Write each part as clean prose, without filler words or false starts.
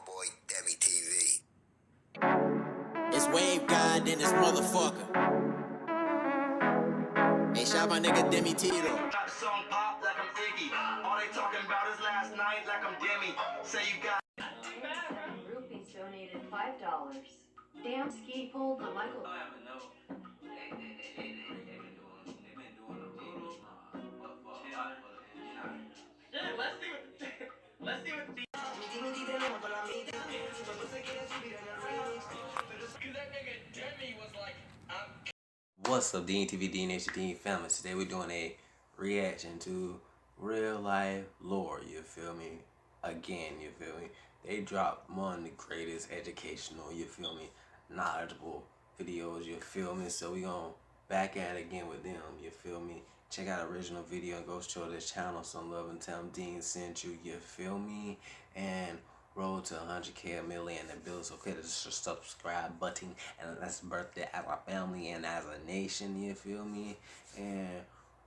boy DEMEGODTV. It's Wave God in this motherfucker. Hey, shout my nigga Demi Tito. Top song pop like I'm Iggy. All they talking about is last night like I'm Demi. Say you got. Groupies donated $5. Damn ski pulled the Michael. Let's see what the What's up, DEMEGODTV, DNHD family? Today we're doing a reaction to real life lore, you feel me? Again, you feel me? They dropped one of the greatest educational, you feel me, knowledgeable videos, you feel me? So we gonna back at it again with them, you feel me? Check out the original video and go show this channel some love and tell them Dean sent you, you feel me? And roll to 100K, million, and build. So click the subscribe button, and let's birthday as a family and as a nation, you feel me? And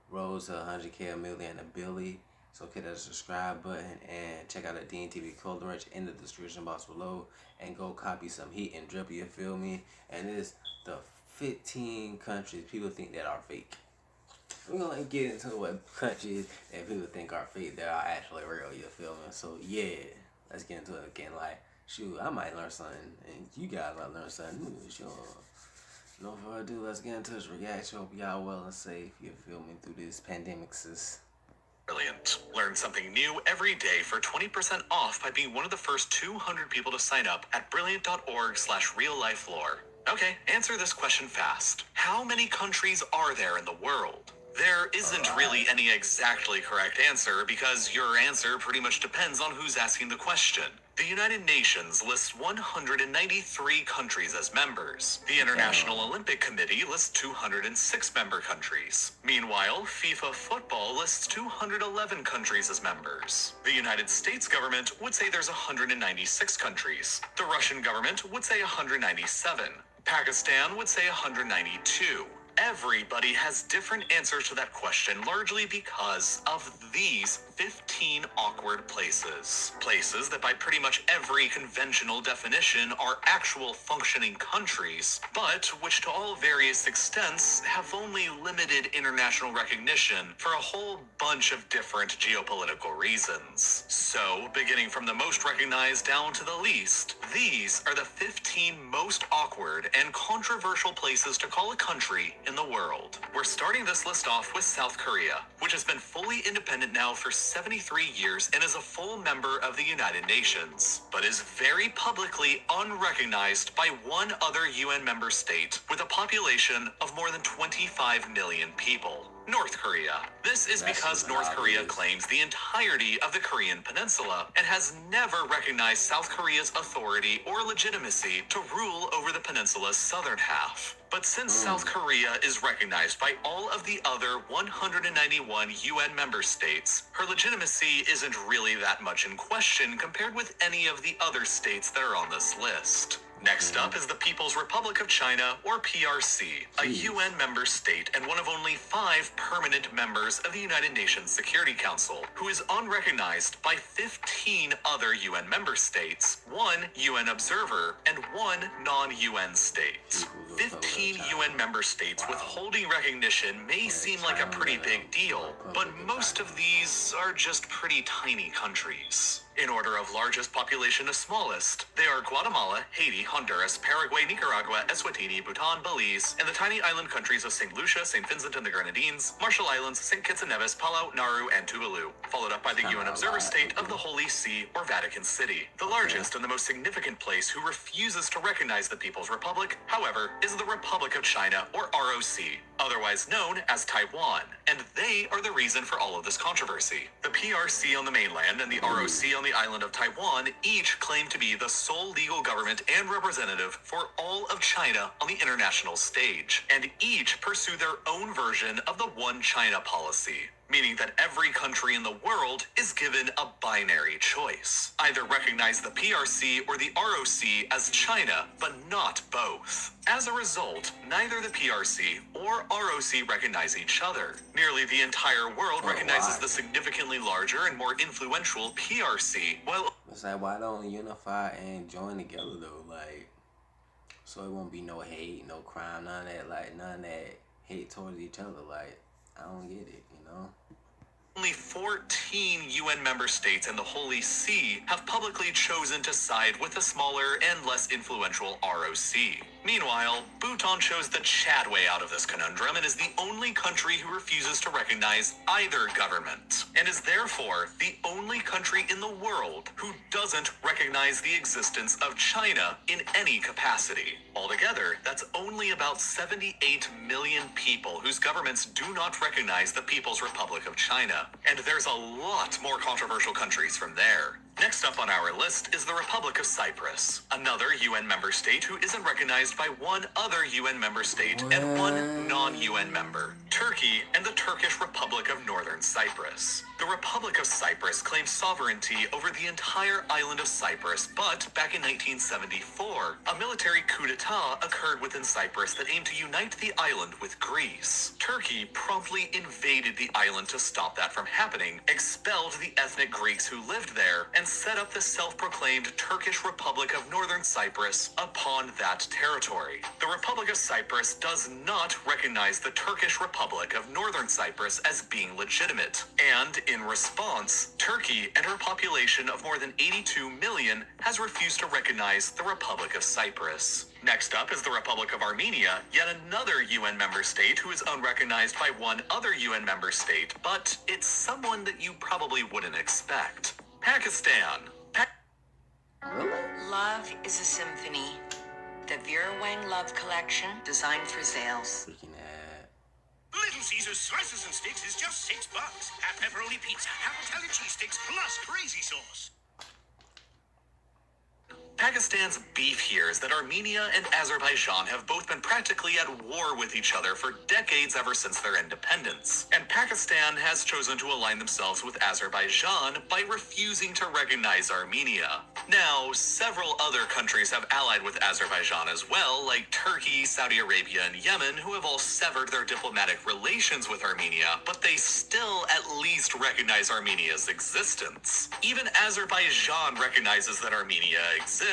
roll to 100K, million, and Billy. So click the subscribe button and check out the DEMEGODTV clothing merch in the description box below, and go copy some heat and drip, you feel me? And it's the 15 countries people think that are fake. We're gonna get into what countries that people think are fake that are actually real, you feel me? So yeah, let's get into it again. Like, shoot, I might learn something, and you guys might learn something new, sure. No further ado, let's get into this reaction. Hope y'all well and safe, you feel me, through this pandemic, sis. Brilliant. Learn something new every day for 20% off by being one of the first 200 people to sign up at brilliant.org/reallifelore. Okay, answer this question fast. How many countries are there in the world? There isn't really any exactly correct answer because your answer pretty much depends on who's asking the question. The United Nations lists 193 countries as members. The International Olympic Committee lists 206 member countries. Meanwhile, FIFA football lists 211 countries as members. The United States government would say there's 196 countries. The Russian government would say 197. Pakistan would say 192. Everybody has different answers to that question, largely because of these 15 awkward places. Places that by pretty much every conventional definition are actual functioning countries, but which to all various extents have only limited international recognition for a whole bunch of different geopolitical reasons. So, beginning from the most recognized down to the least, these are the 15 most awkward and controversial places to call a country in the world. We're starting this list off with South Korea, which has been fully independent now for 73 years and is a full member of the United Nations, but is very publicly unrecognized by one other UN member state with a population of more than 25 million people. North Korea. This is because North Korea claims the entirety of the Korean peninsula and has never recognized South Korea's authority or legitimacy to rule over the peninsula's southern half. But since South Korea is recognized by all of the other 191 UN member states, her legitimacy isn't really that much in question compared with any of the other states that are on this list. Next up is the People's Republic of China, or PRC, a UN member state and one of only 5 permanent members of the United Nations Security Council, who is unrecognized by 15 other UN member states, 1 UN observer, and 1 non-UN state. 15 UN member states withholding recognition may seem like a pretty big deal, but most of these are just pretty tiny countries. In order of largest population to smallest, they are Guatemala, Haiti, Honduras, Paraguay, Nicaragua, Eswatini, Bhutan, Belize, and the tiny island countries of St. Lucia, St. Vincent and the Grenadines, Marshall Islands, St. Kitts and Nevis, Palau, Nauru, and Tuvalu, followed up by the UN Observer State of the Holy See, or Vatican City. The largest and the most significant place who refuses to recognize the People's Republic, however, is the Republic of China, or ROC, otherwise known as Taiwan, and they are the reason for all of this controversy. The PRC on the mainland and the ROC on the island of Taiwan each claim to be the sole legal government and representative for all of China on the international stage, and each pursue their own version of the One China policy, meaning that every country in the world is given a binary choice. Either recognize the PRC or the ROC as China, but not both. As a result, neither the PRC or ROC recognize each other. Nearly the entire world recognizes the significantly larger and more influential PRC, while It's like, why don't unify and join together though? Like, so it won't be no hate, no crime, none of that. Like, none of that hate towards each other. Like, I don't get it, you know? Only 14 UN member states and the Holy See have publicly chosen to side with the smaller and less influential ROC. Meanwhile, Bhutan chose the Chad way out of this conundrum and is the only country who refuses to recognize either government, and is therefore the only country in the world who doesn't recognize the existence of China in any capacity. Altogether, that's only about 78 million people whose governments do not recognize the People's Republic of China. And there's a lot more controversial countries from there. Next up on our list is the Republic of Cyprus, another UN member state who isn't recognized by one other UN member state and one non-UN member, Turkey and the Turkish Republic of Northern Cyprus. The Republic of Cyprus claims sovereignty over the entire island of Cyprus, but back in 1974, a military coup d'etat occurred within Cyprus that aimed to unite the island with Greece. Turkey promptly invaded the island to stop that from happening, expelled the ethnic Greeks who lived there, and set up the self-proclaimed Turkish Republic of Northern Cyprus upon that territory. The Republic of Cyprus does not recognize the Turkish Republic of Northern Cyprus as being legitimate, and in response, Turkey and her population of more than 82 million has refused to recognize the Republic of Cyprus. Next up is the Republic of Armenia, yet another UN member state who is unrecognized by one other UN member state, but it's someone that you probably wouldn't expect. Pakistan. Love is a symphony. The Vera Wang Love Collection, designed for sales. Freaking ad. Little Caesar's slices and sticks is just $6. Have pepperoni pizza, have Italian cheese sticks, plus crazy sauce. Pakistan's beef here is that Armenia and Azerbaijan have both been practically at war with each other for decades ever since their independence. And Pakistan has chosen to align themselves with Azerbaijan by refusing to recognize Armenia. Now, several other countries have allied with Azerbaijan as well, like Turkey, Saudi Arabia, and Yemen, who have all severed their diplomatic relations with Armenia, but they still at least recognize Armenia's existence. Even Azerbaijan recognizes that Armenia exists,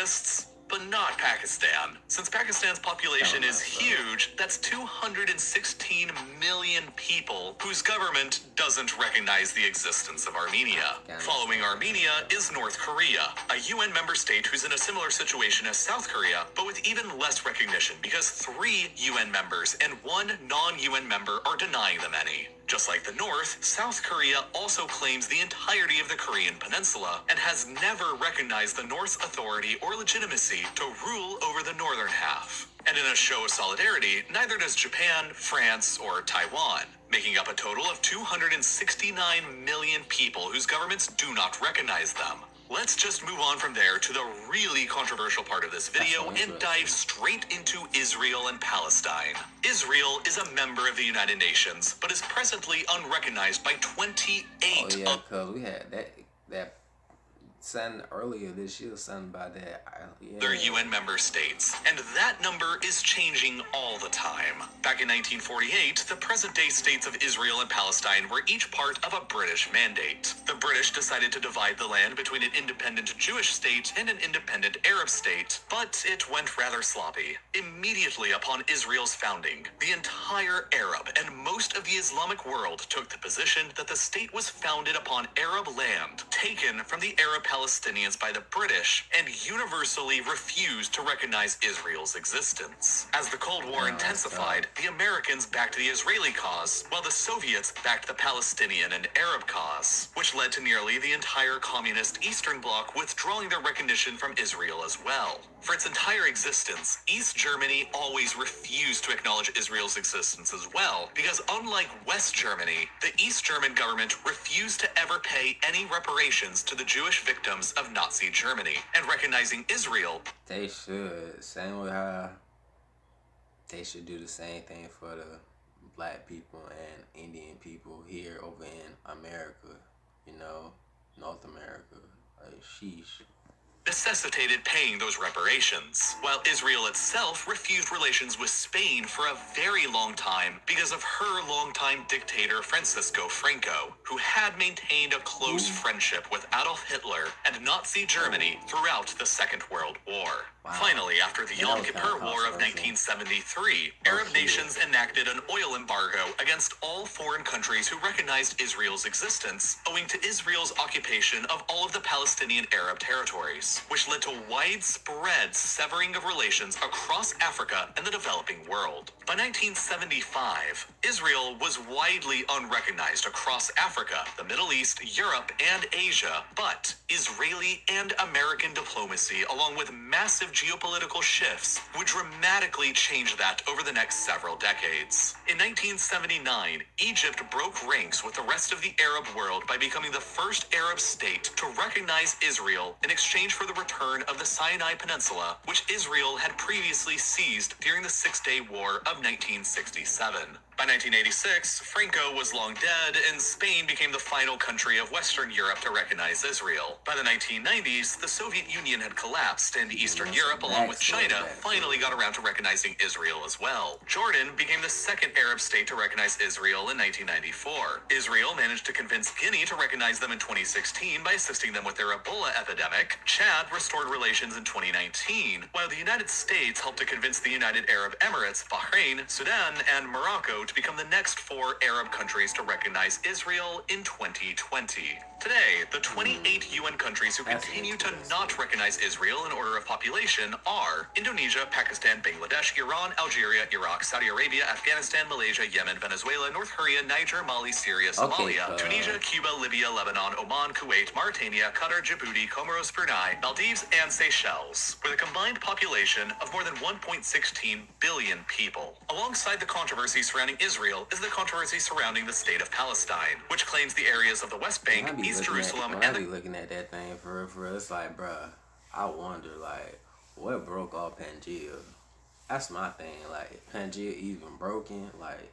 but not Pakistan. Since Pakistan's population is huge, that's 216 million people whose government doesn't recognize the existence of Armenia. Following Armenia is North Korea, a UN member state who's in a similar situation as South Korea, but with even less recognition because 3 UN members and 1 non-UN member are denying them any. Just like the North, South Korea also claims the entirety of the Korean peninsula and has never recognized the North's authority or legitimacy to rule over the northern half. And in a show of solidarity, neither does Japan, France, or Taiwan, making up a total of 269 million people whose governments do not recognize them. Let's just move on from there to the really controversial part of this video and dive straight into Israel and Palestine. Israel is a member of the United Nations, but is presently unrecognized by 28 Oh yeah, cause we had that something earlier this year, something about that. other UN member states, and that number is changing all the time. Back in 1948, the present-day states of Israel and Palestine were each part of a British mandate. The British decided to divide the land between an independent Jewish state and an independent Arab state, but it went rather sloppy. Immediately upon Israel's founding, the entire Arab and most of the Islamic world took the position that the state was founded upon Arab land taken from the Arab Palestinians by the British and universally refused to recognize Israel's existence. As the Cold War intensified, the Americans backed the Israeli cause, while the Soviets backed the Palestinian and Arab cause, which led to nearly the entire communist Eastern Bloc withdrawing their recognition from Israel as well. For its entire existence, East Germany always refused to acknowledge Israel's existence as well, because unlike West Germany, the East German government refused to ever pay any reparations to the Jewish victims of Nazi Germany, and recognizing Israel. They should. Same with how they should do the same thing for the black people and Indian people here over in America, you know, North America. Like, sheesh. necessitated paying those reparations, while Israel itself refused relations with Spain for a very long time because of her longtime dictator Francisco Franco, who had maintained a close friendship with Adolf Hitler and Nazi Germany throughout the Second World War. Finally, after the Yom Kippur War of 1973, Arab nations enacted an oil embargo against all foreign countries who recognized Israel's existence, owing to Israel's occupation of all of the Palestinian Arab territories, which led to widespread severing of relations across Africa and the developing world. By 1975, Israel was widely unrecognized across Africa, the Middle East, Europe, and Asia, but Israeli and American diplomacy, along with massive geopolitical shifts, would dramatically change that over the next several decades. In 1979, Egypt broke ranks with the rest of the Arab world by becoming the first Arab state to recognize Israel in exchange for the return of the Sinai Peninsula, which Israel had previously seized during the Six-Day War of 1967. By 1986, Franco was long dead, and Spain became the final country of Western Europe to recognize Israel. By the 1990s, the Soviet Union had collapsed, and Eastern Europe, along with China, finally got around to recognizing Israel as well. Jordan became the second Arab state to recognize Israel in 1994. Israel managed to convince Guinea to recognize them in 2016 by assisting them with their Ebola epidemic. Chad restored relations in 2019, while the United States helped to convince the United Arab Emirates, Bahrain, Sudan, and Morocco to become the next 4 Arab countries to recognize Israel in 2020. Today, the 28 UN countries who continue to not recognize Israel in order of population are Indonesia, Pakistan, Bangladesh, Iran, Algeria, Iraq, Saudi Arabia, Afghanistan, Malaysia, Yemen, Venezuela, North Korea, Niger, Mali, Syria, Somalia, Tunisia, Cuba, Libya, Lebanon, Oman, Kuwait, Mauritania, Qatar, Djibouti, Comoros, Brunei, Maldives, and Seychelles, with a combined population of more than 1.16 billion people. Alongside the controversy surrounding Israel is the controversy surrounding the state of Palestine, which claims the areas of the West Bank, East Jerusalem, and I be looking at that thing for real, it's like, bruh, I wonder, like, what broke off Pangea? That's my thing, like, Pangea even broken? Like,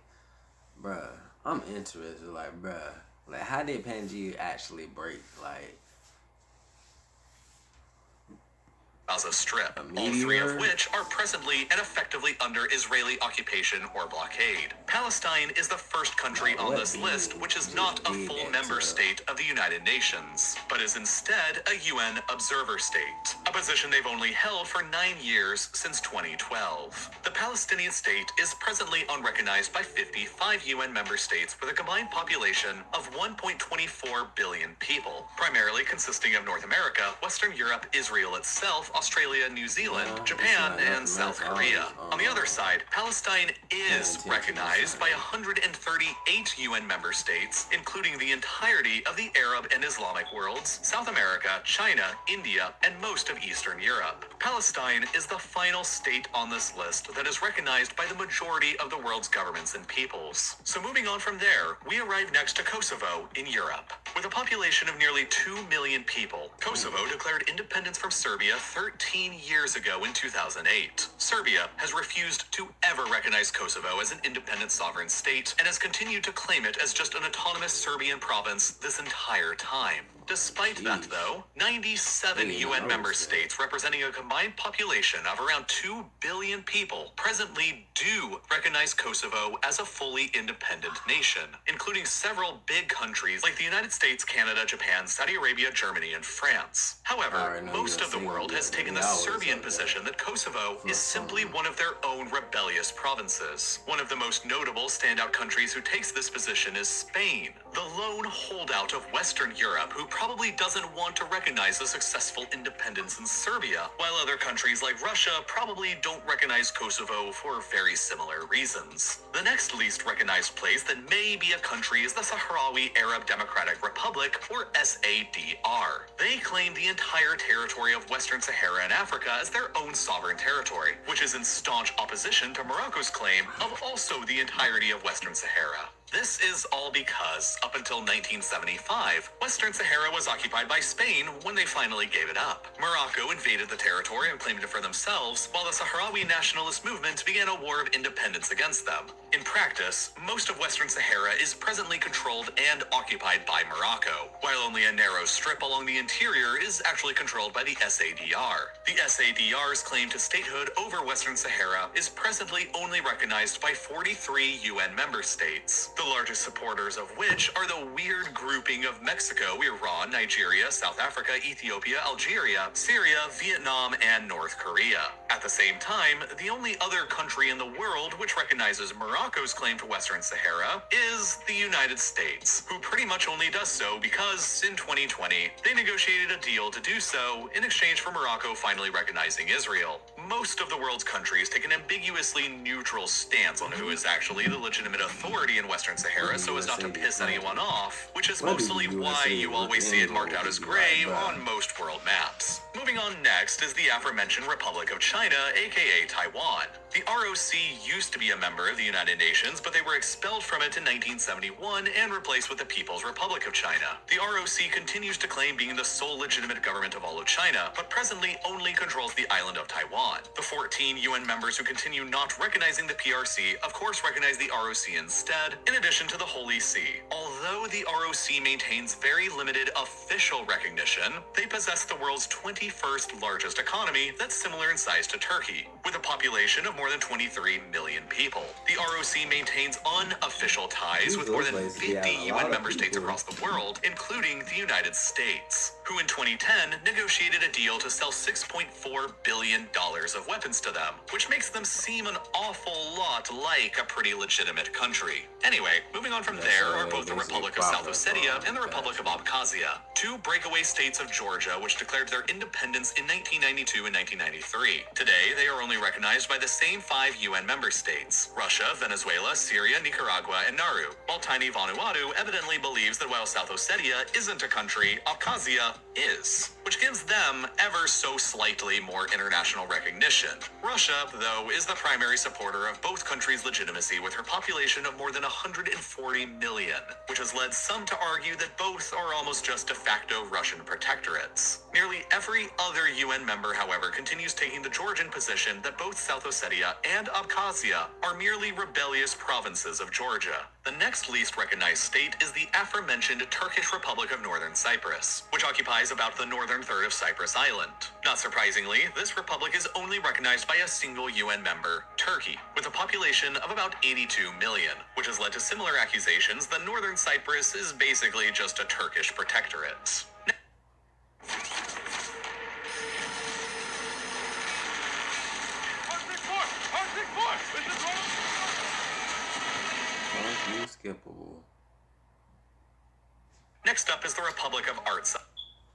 bruh, I'm interested, like, bruh, like, how did Pangea actually break? Like, Gaza Strip, all 3 of which are presently and effectively under Israeli occupation or blockade. Palestine is the first country on this list which is not a full member state of the United Nations, but is instead a UN observer state, a position they've only held for 9 years since 2012. The Palestinian state is presently unrecognized by 55 UN member states with a combined population of 1.24 billion people, primarily consisting of North America, Western Europe, Israel itself, Australia, New Zealand, Japan, and South Korea. On the other side, Palestine is recognized by 138 UN member states, including the entirety of the Arab and Islamic worlds, South America, China, India, and most of Eastern Europe. Palestine is the final state on this list that is recognized by the majority of the world's governments and peoples. So moving on from there, we arrive next to Kosovo in Europe. With a population of nearly 2 million people, Kosovo declared independence from Serbia 13 years ago in 2008. Serbia has refused to ever recognize Kosovo as an independent sovereign state and has continued to claim it as just an autonomous Serbian province this entire time. Despite that, though, 97 UN member states representing a combined population of around 2 billion people presently do recognize Kosovo as a fully independent nation, including several big countries like the United States, Canada, Japan, Saudi Arabia, Germany, and France. However, most of the world has taken the Serbian position that Kosovo is simply one of their own rebellious provinces. One of the most notable standout countries who takes this position is Spain, the lone holdout of Western Europe who probably doesn't want to recognize a successful independence in Serbia, while other countries like Russia probably don't recognize Kosovo for very similar reasons. The next least recognized place that may be a country is the Sahrawi Arab Democratic Republic, or SADR. They claim the entire territory of Western Sahara and Africa as their own sovereign territory, which is in staunch opposition to Morocco's claim of also the entirety of Western Sahara. This is all because, up until 1975, Western Sahara was occupied by Spain when they finally gave it up. Morocco invaded the territory and claimed it for themselves, while the Sahrawi nationalist movement began a war of independence against them. In practice, most of Western Sahara is presently controlled and occupied by Morocco, while only a narrow strip along the interior is actually controlled by the SADR. The SADR's claim to statehood over Western Sahara is presently only recognized by 43 UN member states, the largest supporters of which are the weird grouping of Mexico, Iran, Nigeria, South Africa, Ethiopia, Algeria, Syria, Vietnam, and North Korea. At the same time, the only other country in the world which recognizes Morocco's claim to Western Sahara is the United States, who pretty much only does so because, in 2020, they negotiated a deal to do so in exchange for Morocco finally recognizing Israel. Most of the world's countries take an ambiguously neutral stance on who is actually the legitimate authority in Western Sahara so as not to piss anyone off, which is mostly why you always see it marked out as gray on most world maps. Moving on next is the aforementioned Republic of China, aka Taiwan. The ROC used to be a member of the United Nations, but they were expelled from it in 1971 and replaced with the People's Republic of China. The ROC continues to claim being the sole legitimate government of all of China, but presently only controls the island of Taiwan. The 14 UN members who continue not recognizing the PRC, of course, recognize the ROC instead, in addition to the Holy See. Although the ROC maintains very limited official recognition, they possess the world's 21st largest economy that's similar in size to Turkey, with a population of more than 23 million people. The ROC maintains unofficial ties with more than 50 UN member states across the world, including the United States, who in 2010 negotiated a deal to sell $6.4 billion of weapons to them, which makes them seem an awful lot like a pretty legitimate country. Anyway, moving on from there are both the Republic of South Ossetia and the Republic of Abkhazia, two breakaway states of Georgia which declared their independence in 1992 and 1993. Today, they are only recognized by the same 5 UN member states: Russia, Venezuela, Syria, Nicaragua, and Nauru, while tiny Vanuatu evidently believes that while South Ossetia isn't a country, Abkhazia is, which gives them ever so slightly more international recognition. Russia, though, is the primary supporter of both countries' legitimacy with her population of more than 140 million, which has led some to argue that both are almost just de facto Russian protectorates. Nearly every other UN member, however, continues taking the Georgian position that both South Ossetia and Abkhazia are merely rebellious provinces of Georgia. The next least recognized state is the aforementioned Turkish Republic of Northern Cyprus, which occupies about the northern third of Cyprus Island. Not surprisingly, this republic is only recognized by a single UN member, Turkey, with a population of about 82 million, which has led to similar accusations that Northern Cyprus is basically just a Turkish protectorate. Skippable. Next up is the Republic of Artsakh,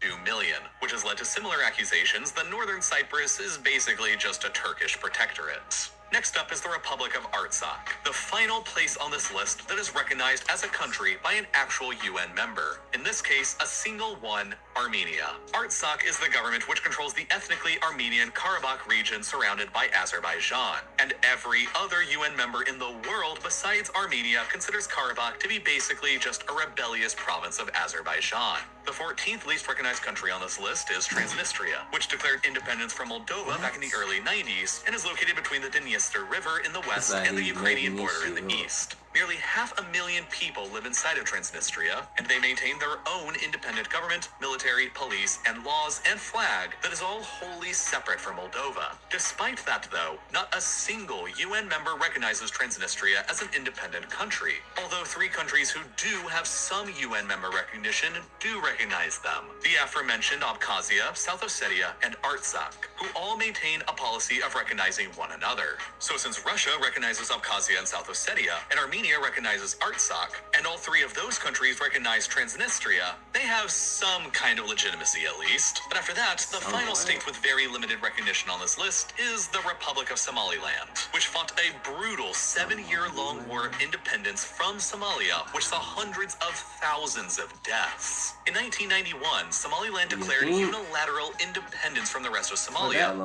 2 million, which has led to similar accusations that Northern Cyprus is basically just a Turkish protectorate. Next up is the Republic of Artsakh, the final place on this list that is recognized as a country by an actual UN member. In this case, a single one, Armenia. Artsakh is the government which controls the ethnically Armenian Karabakh region surrounded by Azerbaijan, and every other UN member in the world besides Armenia considers Karabakh to be basically just a rebellious province of Azerbaijan. The 14th least recognized country on this list is Transnistria, which declared independence from Moldova back in the early 90s and is located between the Dniester River in the west and the Ukrainian border in the east. Nearly 500,000 people live inside of Transnistria, and they maintain their own independent government, military, police, and laws and flag that is all wholly separate from Moldova. Despite that, though, not a single UN member recognizes Transnistria as an independent country, although 3 countries who do have some UN member recognition do recognize them: the aforementioned Abkhazia, South Ossetia, and Artsakh, who all maintain a policy of recognizing one another. So since Russia recognizes Abkhazia and South Ossetia, and Armenia recognizes Artsakh, and all 3 of those countries recognize Transnistria, they have some kind of legitimacy at least. But after that, the final state with very limited recognition on this list is the Republic of Somaliland, which fought a brutal 7-year-long war of independence from Somalia, which saw hundreds of thousands of deaths. In 1991, Somaliland declared unilateral independence from the rest of Somalia,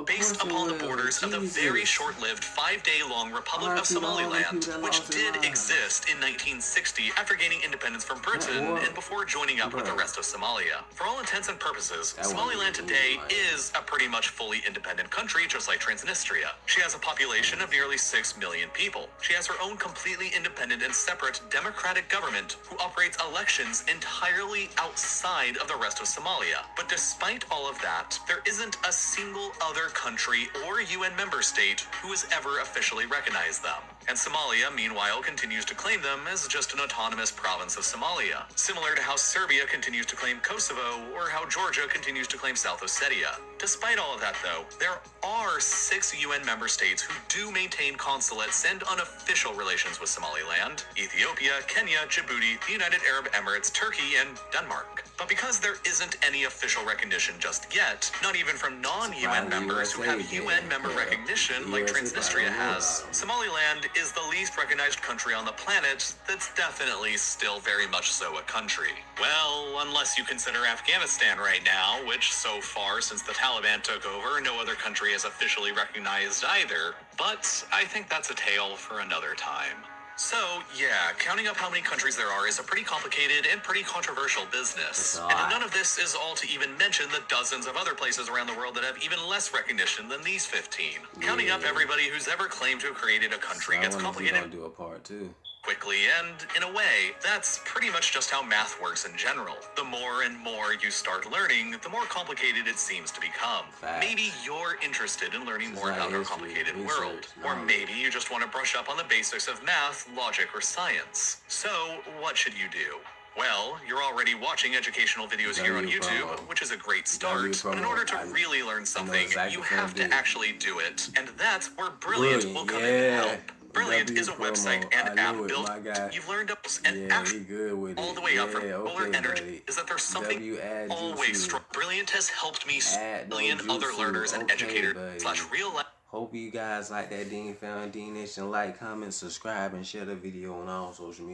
based upon the borders of the very short-lived 5-day-long Republic of Somaliland, which did exist in 1960 after gaining independence from Britain and before joining up with the rest of Somalia. For all intents and purposes, Somaliland today is a pretty much fully independent country, just like Transnistria. She has a population of nearly 6 million people. She has her own completely independent and separate democratic government who operates elections entirely outside of the rest of Somalia. But despite all of that, there isn't a single other country or UN member state who has ever officially recognized them. And Somalia, meanwhile, continues to claim them as just an autonomous province of Somalia, similar to how Serbia continues to claim Kosovo or how Georgia continues to claim South Ossetia. Despite all of that, though, there are 6 UN member states who do maintain consulates and unofficial relations with Somaliland: Ethiopia, Kenya, Djibouti, the United Arab Emirates, Turkey, and Denmark. But because there isn't any official recognition just yet, not even from non-UN members who have UN member recognition like Transnistria has, Somaliland is the least recognized country on the planet that's definitely still very much so a country. Well, unless you consider Afghanistan right now, which so far since the Taliban took over, no other country has officially recognized either. But I think that's a tale for another time. So, yeah, counting up how many countries there are is a pretty complicated and pretty controversial business. And none of this is all to even mention the dozens of other places around the world that have even less recognition than these 15. Counting up everybody who's ever claimed to have created a country gets complicated do a part 2. quickly, and in a way, that's pretty much just how math works in general. The more and more you start learning, the more complicated it seems to become. Maybe you're interested in learning more about our complicated world, or maybe you just want to brush up on the basics of math, logic, or science. So, what should you do? Well, you're already watching educational videos here on YouTube, which is a great start, but in order to really learn something, you have to actually do it, and that's where Brilliant will come in and help. Brilliant is a website and app built. You've learned ups and actually all the way up from Solar Energy is that there's something always strong. Brilliant has helped me a million other learners and educators / real life. Hope you guys like that Dean Found D Nation. Like, comment, subscribe, and share the video on all social media.